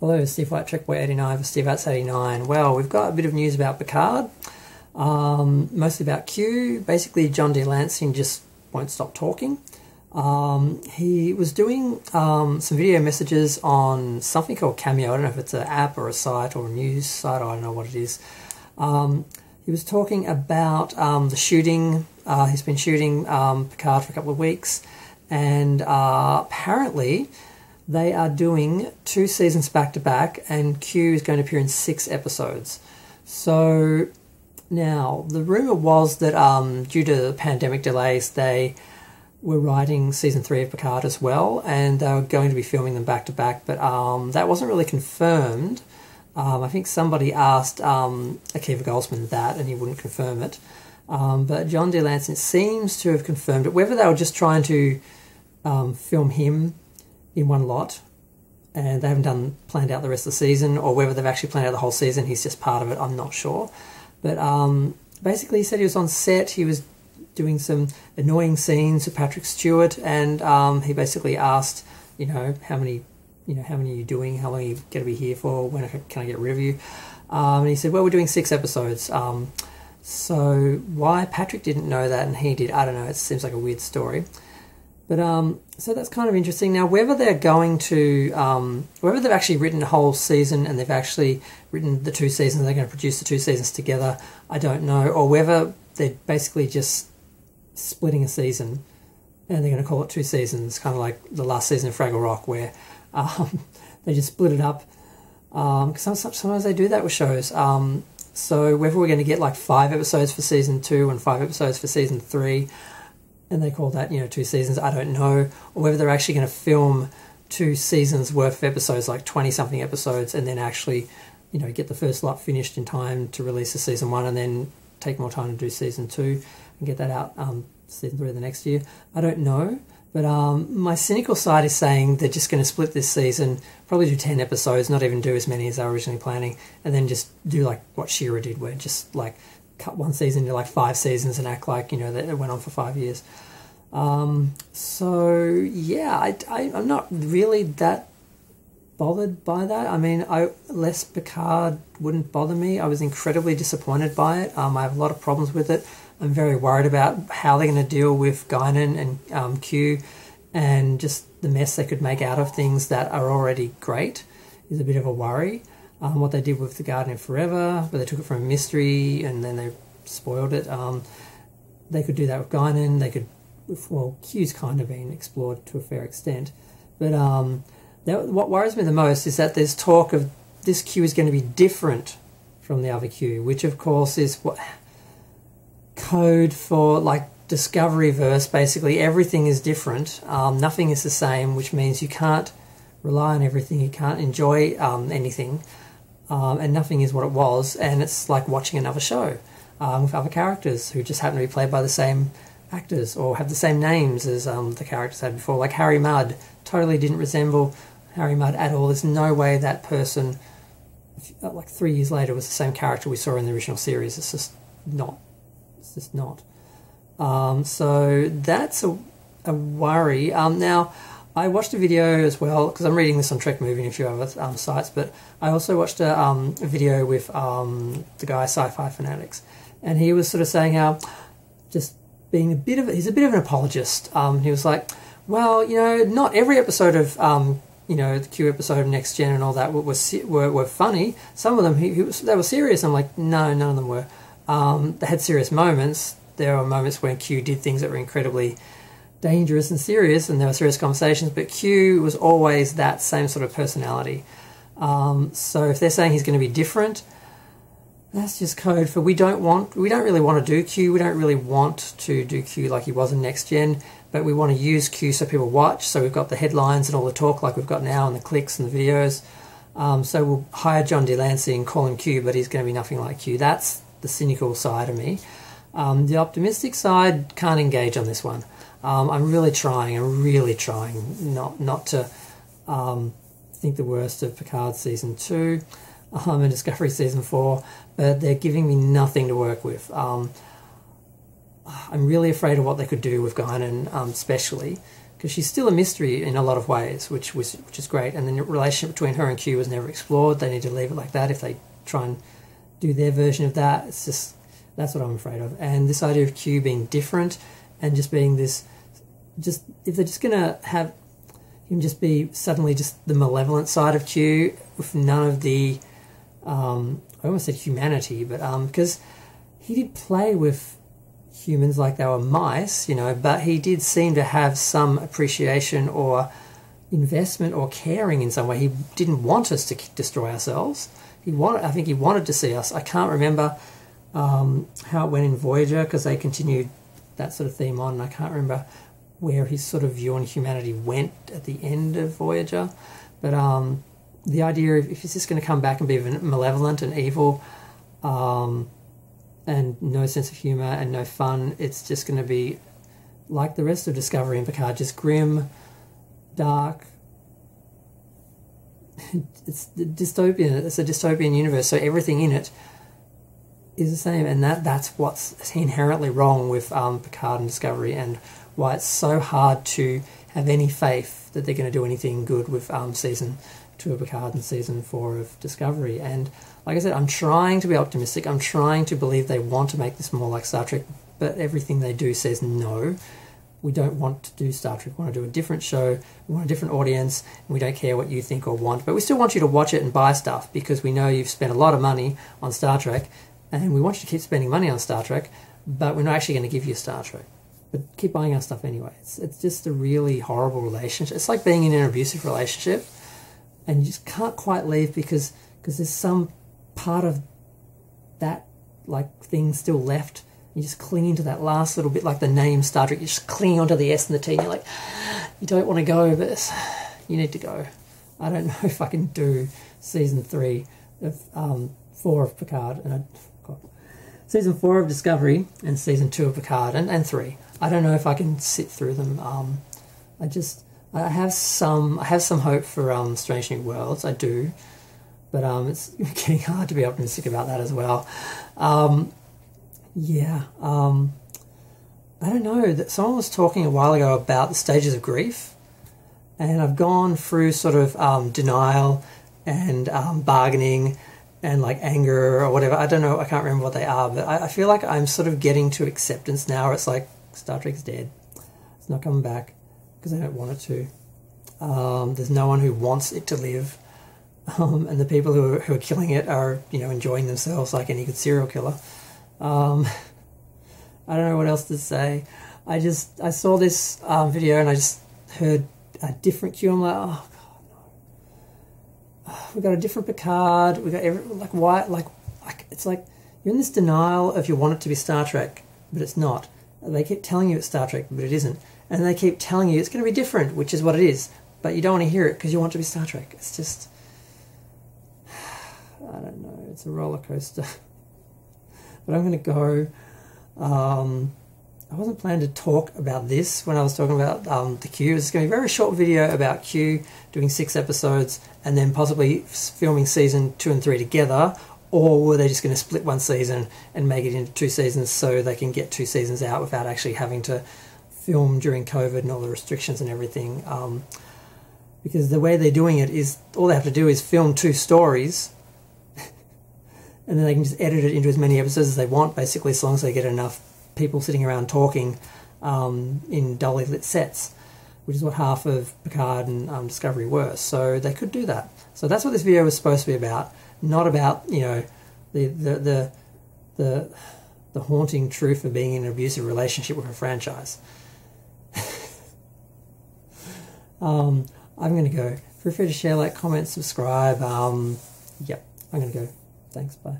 Hello, Steve White, TrekBoy89 for Steve At's 89. Well, we've got a bit of news about Picard, mostly about Q. Basically, John D. Lancie just won't stop talking. He was doing some video messages on something called Cameo. I don't know if it's an app or a site or a news site, I don't know what it is. He was talking about the shooting. He's been shooting Picard for a couple of weeks, and apparently they are doing 2 seasons back to back, and Q is going to appear in 6 episodes. So now the rumor was that due to the pandemic delays, they were writing season 3 of Picard as well, and they were going to be filming them back to back, but that wasn't really confirmed. I think somebody asked Akiva Goldsman that, and he wouldn't confirm it. But John D. Lancie seems to have confirmed it. Whether they were just trying to film him in one lot, and they haven't planned out the rest of the season, or whether they've actually planned out the whole season, he's just part of it, I'm not sure. But basically he said he was on set, he was doing some annoying scenes with Patrick Stewart, and he basically asked, how many are you doing, how long are you going to be here for, when can I get rid of you? And he said, well, we're doing 6 episodes. So why Patrick didn't know that and he did, I don't know, it seems like a weird story. But so that's kind of interesting. Now, whether they're going to, whether they've actually written a whole season and they've actually written the 2 seasons, they're going to produce the 2 seasons together, I don't know. Or whether they're basically just splitting a season and they're going to call it 2 seasons, kind of like the last season of Fraggle Rock, where they just split it up. Because sometimes they do that with shows. So whether we're going to get like 5 episodes for season 2 and 5 episodes for season 3, and they call that, 2 seasons, I don't know. Or whether they're actually going to film 2 seasons worth of episodes, like 20-something episodes, and then actually, get the first lot finished in time to release the season 1, and then take more time to do season 2 and get that out season 3 of the next year. I don't know. But my cynical side is saying they're just going to split this season, probably do 10 episodes, not even do as many as they were originally planning, and then just do like what She-Ra did, where just like cut one season into like 5 seasons and act like, that it went on for 5 years. So yeah, I'm not really that bothered by that. I mean, less Picard wouldn't bother me. I was incredibly disappointed by it. I have a lot of problems with it. I'm very worried about how they're going to deal with Guinan and Q, and just the mess they could make out of things that are already great is a bit of a worry. What they did with The Garden of Forever, where they took it from a mystery and then they spoiled it. They could do that with Guinan. They could, well, Q's kind of been explored to a fair extent. But what worries me the most is that there's talk of this Q is going to be different from the other Q, which of course is what code for like Discoveryverse. Basically everything is different, nothing is the same, which means you can't rely on everything, you can't enjoy anything, and nothing is what it was, and it's like watching another show with other characters who just happen to be played by the same actors or have the same names as the characters had before. Like Harry Mudd totally didn't resemble Harry Mudd at all. There's no way that person like 3 years later was the same character we saw in the original series. It's just not. So that's a worry. Now, I watched a video as well, because I'm reading this on Trek Movie and a few other sites, but I also watched a video with the guy Sci-Fi Fanatics, and he was sort of saying how just being he's a bit of an apologist. He was like, well, not every episode of the Q episode of Next Gen and all that were funny. Some of them they were serious. I'm like, no, none of them were. They had serious moments. There were moments when Q did things that were incredibly dangerous and serious, and there were serious conversations, but Q was always that same sort of personality. So if they're saying he's going to be different, that's just code for we don't really want to do Q. We don't really want to do Q like he was in Next Gen, but we want to use Q so people watch. So we've got the headlines and all the talk like we've got now, and the clicks and the videos. So we'll hire John D. Lancie and call him Q, but he's going to be nothing like Q. That's the cynical side of me. The optimistic side can't engage on this one. I'm really trying not to think the worst of Picard Season 2 and Discovery Season 4, but they're giving me nothing to work with. I'm really afraid of what they could do with Guinan, especially, because she's still a mystery in a lot of ways, which is great. And the relationship between her and Q was never explored. They need to leave it like that if they try and do their version of that. It's just, that's what I'm afraid of. And this idea of Q being different and just being this, just if they're just going to have him just be suddenly just the malevolent side of Q with none of the, I almost said humanity, but because he did play with humans like they were mice, you know, but he did seem to have some appreciation or investment or caring in some way. He didn't want us to destroy ourselves. I think he wanted to see us. I can't remember how it went in Voyager, because they continued that sort of theme on, and I can't remember where his sort of view on humanity went at the end of Voyager. But the idea of if he's just going to come back and be malevolent and evil, and no sense of humour and no fun, it's just going to be like the rest of Discovery and Picard, just grim, dark. It's dystopian. It's a dystopian universe, so everything in it is the same, and that's what's inherently wrong with Picard and Discovery, and why it's so hard to have any faith that they're going to do anything good with season 2 of Picard and season 4 of Discovery. And like I said, I'm trying to be optimistic. I'm trying to believe they want to make this more like Star Trek, but everything they do says no. We don't want to do Star Trek. We want to do a different show. We want a different audience, and we don't care what you think or want. But we still want you to watch it and buy stuff, because we know you've spent a lot of money on Star Trek, and we want you to keep spending money on Star Trek, but we're not actually going to give you Star Trek. But keep buying our stuff anyway. It's just a really horrible relationship. It's like being in an abusive relationship, and you just can't quite leave because there's some part of that like thing still left. You're just clinging to that last little bit, like the name Star Trek. You're just clinging onto the S and the T, and you're like, you don't want to go, but you need to go. I don't know if I can do season 3 of 4 of Picard, and season 4 of Discovery, and season 2 of Picard, and 3. I don't know if I can sit through them. I have some hope for Strange New Worlds. I do, but it's getting hard to be optimistic about that as well. I don't know. That someone was talking a while ago about the stages of grief, and I've gone through sort of denial and bargaining and like anger or whatever. I don't know. I can't remember what they are, but I feel like I'm sort of getting to acceptance now. Where it's like Star Trek's dead. It's not coming back because they don't want it to. There's no one who wants it to live, and the people who are killing it are, you know, enjoying themselves like any good serial killer. I don't know what else to say. I saw this video and I just heard a different cue. I'm like, oh god, no. We got a different Picard. We got it's like you're in this denial of you want it to be Star Trek, but it's not. They keep telling you it's Star Trek, but it isn't. And they keep telling you it's going to be different, which is what it is. But you don't want to hear it because you want it to be Star Trek. It's just, I don't know. It's a roller coaster. But I'm going to go. I wasn't planning to talk about this when I was talking about the Q. It's going to be a very short video about Q doing 6 episodes and then possibly filming season 2 and 3 together. Or were they just going to split one season and make it into 2 seasons so they can get 2 seasons out without actually having to film during COVID and all the restrictions and everything? Because the way they're doing it is all they have to do is film 2 stories and then they can just edit it into as many episodes as they want, basically, as long as they get enough people sitting around talking in dully lit sets, which is what half of Picard and Discovery were. So they could do that. So that's what this video was supposed to be about. Not about, you know, the haunting truth of being in an abusive relationship with a franchise. I'm going to go. Feel free to share, like, comment, subscribe. Yep, I'm going to go. Thanks, bye.